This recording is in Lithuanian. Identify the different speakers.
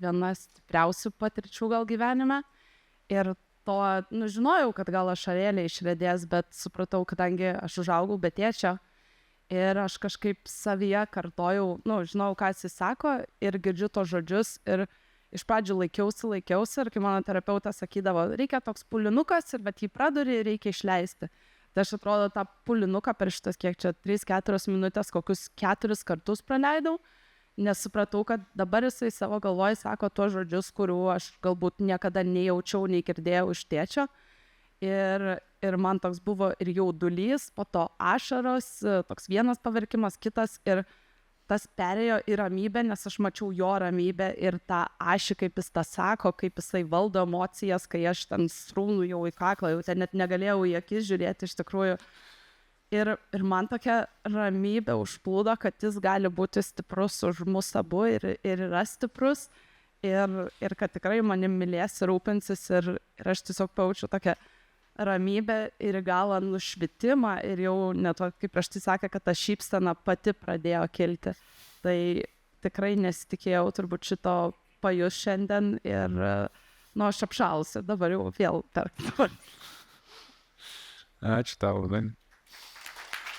Speaker 1: viena stipriausių patirčių gal gyvenime. Ir to, žinojau, kad gal ašarėlė išriedės, bet supratau, kadangi aš užaugau be tėčio ir aš kažkaip savyje kartojau, žinau, ką jis sako ir girdžiu tos žodžius ir iš pradžių laikiausi ir kai mano terapeutas sakydavo, reikia toks pulinukas ir bet jį praduri ir reikia išleisti. Tai aš atrodo tą pulinuką per šitas 3-4 minutės kokius 4 kartus praleidau, nes supratau, kad dabar jisai savo galvoj sako tuos žodžius, kurių aš galbūt niekada nejaučiau, nei girdėjau iš tėčio. Ir man toks buvo ir jaudulys, po to ašaros, toks vienas paverkimas, kitas ir tas perėjo į ramybę, nes aš mačiau jo ramybę ir tą ašį, kaip jis tą sako, kaip jisai valdo emocijas, kai aš ten srūnu jau į kaklą, jau ten net negalėjau į akis žiūrėti iš tikrųjų. Ir man tokia ramybė užplūdo, kad jis gali būti stiprus už mus abu ir yra stiprus ir kad tikrai manim mylės ir rūpinsis ir aš tiesiog pajaučiu tokią ramybę ir galą nušvitimą ir jau net, kaip prieš tai sakė, kad ta šypsena pati pradėjo kilti. Tai tikrai nesitikėjau turbūt šito pajus šiandien ir aš apšalusi, dabar jau vėl tarp.
Speaker 2: Ačiū tau,